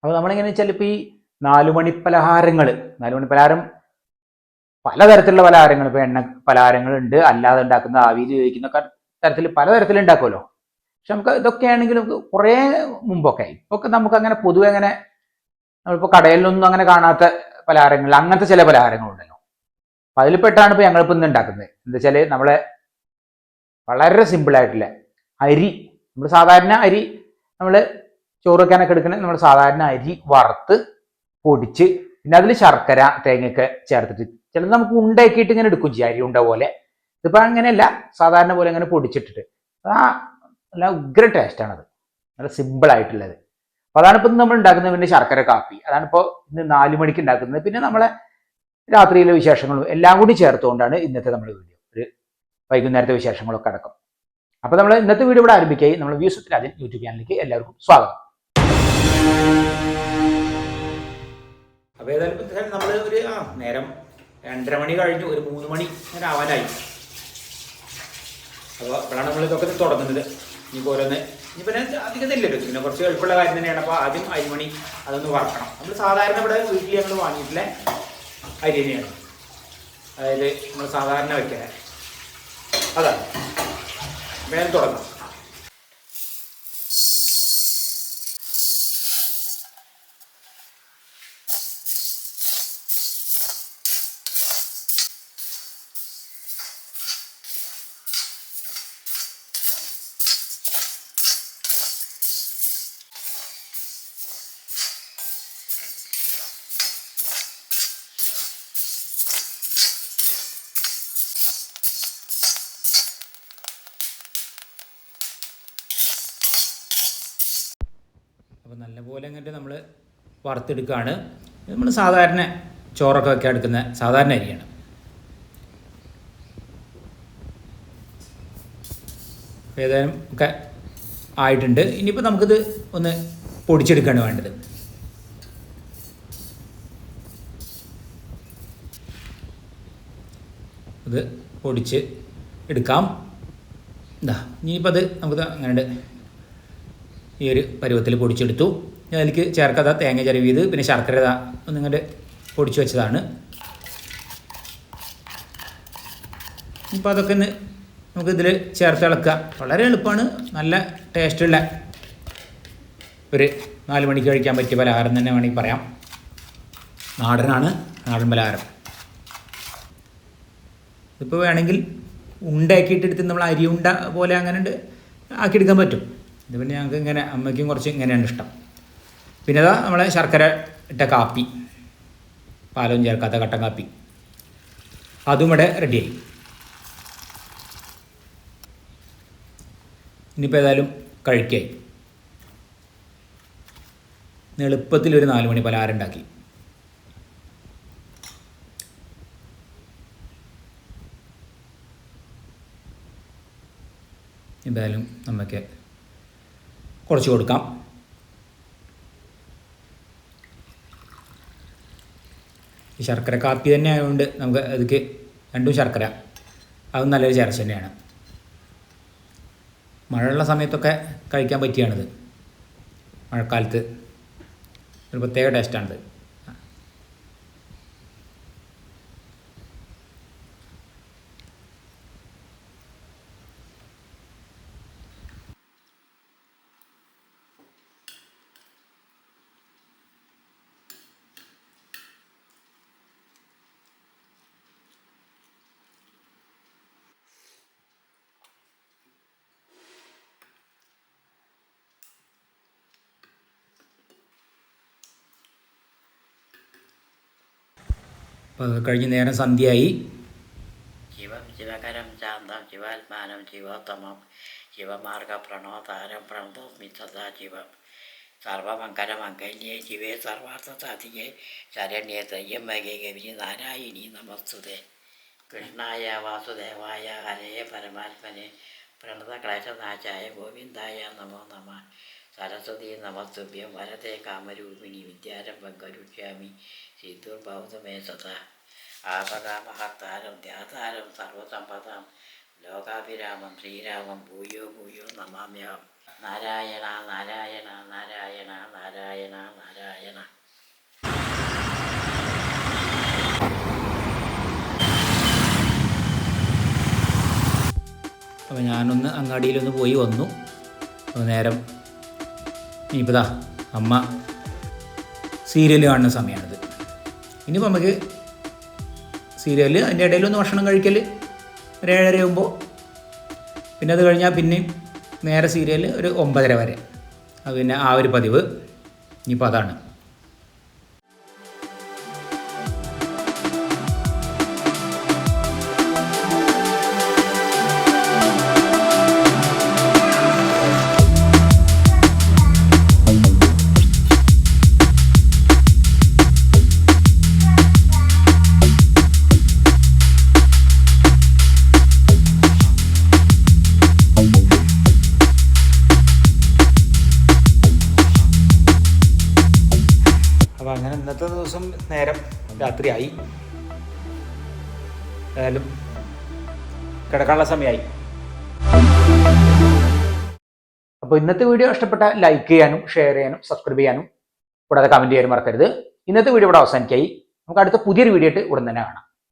അപ്പോൾ നമ്മളിങ്ങനെ വെച്ചാൽ ഇപ്പോൾ ഈ 4 മണി പലഹാരങ്ങൾ, 4 മണി പലഹാരം പലതരത്തിലുള്ള പലഹാരങ്ങൾ, ഇപ്പോൾ എണ്ണ പലഹാരങ്ങളുണ്ട്, അല്ലാതെ ഉണ്ടാക്കുന്ന ആവിയിൽ ഉപയോഗിക്കുന്ന തരത്തിൽ പലതരത്തിൽ ഉണ്ടാക്കുമല്ലോ. പക്ഷെ നമുക്ക് ഇതൊക്കെയാണെങ്കിലും കുറേ മുമ്പൊക്കെ, ഇപ്പൊക്കെ നമുക്ക് അങ്ങനെ പൊതുവെ അങ്ങനെ നമ്മളിപ്പോൾ കടയിലൊന്നും അങ്ങനെ കാണാത്ത പലഹാരങ്ങൾ, അങ്ങനത്തെ ചില പലഹാരങ്ങളുണ്ടല്ലോ. അപ്പം അതിൽപ്പെട്ടാണ് ഇപ്പോൾ ഞങ്ങളിപ്പോൾ ഇന്ന് ഉണ്ടാക്കുന്നത്. എന്താ വെച്ചാൽ നമ്മളെ വളരെ സിമ്പിളായിട്ടുള്ള അരി, നമ്മൾ സാധാരണ അരി, നമ്മൾ ചോറ് വെക്കാനൊക്കെ എടുക്കുന്നത് നമ്മൾ സാധാരണ അരി വറുത്ത് പൊടിച്ച് പിന്നെ അതിൽ ശർക്കര തേങ്ങയൊക്കെ ചേർത്തിട്ട് ചിലത് നമുക്ക് ഉണ്ടാക്കിയിട്ട് ഇങ്ങനെ എടുക്കും ചെയ്യാം, അരി ഉണ്ട പോലെ. ഇതിപ്പോൾ അങ്ങനെയല്ല, സാധാരണ പോലെ അങ്ങനെ പൊടിച്ചിട്ടിട്ട് നല്ല ഉഗ്ര ടേസ്റ്റാണത്, നല്ല സിമ്പിളായിട്ടുള്ളത്. അപ്പോൾ അതാണിപ്പോൾ നമ്മൾ ഉണ്ടാക്കുന്നത്. പിന്നെ ശർക്കര കാപ്പി, അതാണിപ്പോൾ ഇന്ന് 4 മണിക്ക് ഉണ്ടാക്കുന്നത്. പിന്നെ നമ്മളെ രാത്രിയിലെ വിശേഷങ്ങളും എല്ലാം കൂടി ചേർത്തുകൊണ്ടാണ് ഇന്നത്തെ നമ്മുടെ വീഡിയോ, ഒരു വൈകുന്നേരത്തെ വിശേഷങ്ങളൊക്കെ അടക്കം. അപ്പോൾ നമ്മൾ ഇന്നത്തെ വീഡിയോ ഇവിടെ ആരംഭിക്കുകയും നമ്മൾ വ്യൂസ് വിത്ത് രാജൻ യൂട്യൂബ് ചാനലിലേക്ക് എല്ലാവർക്കും സ്വാഗതം. അപ്പോൾ ഏതായാലും നമ്മൾ ഒരു നേരം 2:30 മണി കഴിഞ്ഞു, ഒരു 3 മണി അങ്ങനെ ആവാനായി. അപ്പോൾ അപ്പോഴാണ് നമ്മൾ ഇതൊക്കെ തുടങ്ങുന്നത്. ഇനിയിപ്പോൾ ഓരോന്ന് ഇനിയിപ്പോൾ അധികം ഇല്ലല്ലോ, പിന്നെ കുറച്ച് എളുപ്പമുള്ള കാര്യം തന്നെയാണ്. അപ്പോൾ ആദ്യം അരിമണി അതൊന്ന് വറക്കണം. നമ്മൾ സാധാരണ ഇവിടെ വീട്ടിൽ ഞങ്ങൾ വാങ്ങിയിട്ടുള്ള അരി തന്നെയാണ്, അതായത് നമ്മൾ സാധാരണ വയ്ക്കാൻ അതാണ്. വേഗം തുടങ്ങാം. അപ്പോൾ നല്ലപോലെ അങ്ങോട്ട് നമ്മൾ വറുത്തെടുക്കുകയാണ്. നമ്മൾ സാധാരണ ചോറൊക്കെ വയ്ക്കാൻ എടുക്കുന്ന സാധാരണ അരിയാണ്. ഏതായാലും ഒക്കെ ആയിട്ടുണ്ട്. ഇനിയിപ്പോൾ നമുക്കിത് ഒന്ന് പൊടിച്ചെടുക്കുകയാണ് വേണ്ടത്. ഇത് പൊടിച്ച് എടുക്കാം. ഇനിയിപ്പോൾ അത് നമുക്കിത് അങ്ങനെ ഈ ഒരു പരുവത്തിൽ പൊടിച്ചെടുത്തു. അതിലേക്ക് ചേർക്കാതെ തേങ്ങ ചിരവിയത്, പിന്നെ ശർക്കര ഒന്നിങ്ങോട്ട് പൊടിച്ചു വെച്ചതാണ്. ഇപ്പോൾ അതൊക്കെ ഒന്ന് നമുക്കിതിൽ ചേർത്ത് ഇളക്കുക. വളരെ എളുപ്പമാണ്, നല്ല ടേസ്റ്റുള്ള ഒരു 4 മണിക്ക് കഴിക്കാൻ പറ്റിയ പലഹാരം തന്നെ വേണമെങ്കിൽ പറയാം. നാടനാണ്, നാടൻ പലഹാരം. ഇതിപ്പോൾ വേണമെങ്കിൽ ഉണ്ടാക്കിയിട്ടെടുത്ത് നമ്മൾ അരി ഉണ്ട പോലെ അങ്ങനെ ആക്കിയെടുക്കാൻ പറ്റും. ഇത് പിന്നെ ഞങ്ങൾക്ക് ഇങ്ങനെ, അമ്മയ്ക്കും കുറച്ച് ഇങ്ങനെയാണ് ഇഷ്ടം. പിന്നെ അതാ നമ്മളെ ശർക്കര ഇട്ട കാപ്പി, പാലവും ചേർക്കാത്ത കട്ടൻ കാപ്പി, അതും ഇവിടെ റെഡിയായി. ഇനിയിപ്പോൾ ഏതായാലും കഴിക്കായി. എളുപ്പത്തിലൊരു 4 മണി പലഹാരം ഉണ്ടാക്കി. എന്തായാലും നമുക്ക് കുറച്ച് കൊടുക്കാം. ഈ ശർക്കര കാപ്പി തന്നെ ആയതുകൊണ്ട് നമുക്ക് അതിക്ക് രണ്ടും ശർക്കര, അതും നല്ലൊരു ചേർച്ച തന്നെയാണ്. മഴയുള്ള സമയത്തൊക്കെ കഴിക്കാൻ പറ്റിയാണിത്. മഴക്കാലത്ത് ഒരു പ്രത്യേക ടേസ്റ്റാണിത്. അപ്പോൾ അത് കഴിഞ്ഞ് നേരം സന്ധ്യയായി. ശിവം ശിവകരം ശാന്തം ശിവാത്മാനം ശിവോത്തമം ശിവമാർഗ പ്രണോതാരം പ്രണതോസ്മി സദാശിവം സർവമംഗലമംഗല്യേ ശിവേ സർവാർത്ഥസാധികേ ശരണ്യേ ത്രയ്യംബകേ ഗൗരി നാരായണീ നമസ്തുതേ. കൃഷ്ണായ വാസുദേവായ ഹരേ പരമാത്മനെ പ്രണതക്ലേശനാശായ ഗോവിന്ദായ നമോ നമഃ. സരസ്വതി നമസ്തുഭ്യം വരദേ കാമരൂപിണി വിദ്യാരംഭം കരുഷ്യാമി സിദ്ധുർഭവതു മേ സദാ. ആപദാമഹർത്താരം ധ്യാതാരം സർവസമ്പദാം ലോകാഭിരാമം ശ്രീരാമം ഭൂയോ ഭൂയോ നമാമ്യഹം. നാരായണ നാരായണ നാരായണ നാരായണ നാരായണ. അപ്പോൾ ഞാനൊന്ന് അങ്ങാടിയിലൊന്ന് പോയി വന്നു. അപ്പോൾ നേരം ഇനിയിപ്പോൾ അമ്മ സീരിയൽ കാണുന്ന സമയമാണിത്. ഇനിയിപ്പോൾ നമുക്ക് സീരിയൽ അതിൻ്റെ ഇടയിലൊന്ന് ഭക്ഷണം കഴിക്കൽ ഒരു 7:30 ആകുമ്പോൾ, പിന്നെ അത് കഴിഞ്ഞാൽ പിന്നെയും നേരെ സീരിയൽ ഒരു 9:30 വരെ. അത് പിന്നെ ആ ഒരു പതിവ് ഇനിയിപ്പോൾ അതാണ്. അപ്പോൾ അങ്ങനെ ഇന്നത്തെ ദിവസം നേരം രാത്രിയായി, ഏതായാലും കിടക്കാനുള്ള സമയമായി. അപ്പോൾ ഇന്നത്തെ വീഡിയോ ഇഷ്ടപ്പെട്ട ലൈക്ക് ചെയ്യാനും ഷെയർ ചെയ്യാനും സബ്സ്ക്രൈബ് ചെയ്യാനും കൂടാതെ കമൻറ്റ് ചെയ്യാനും മറക്കരുത്. ഇന്നത്തെ വീഡിയോ ഇവിടെ അവസാനിക്കായി. നമുക്ക് അടുത്ത പുതിയൊരു വീഡിയോ ആയിട്ട് ഉടൻ തന്നെ കാണാം.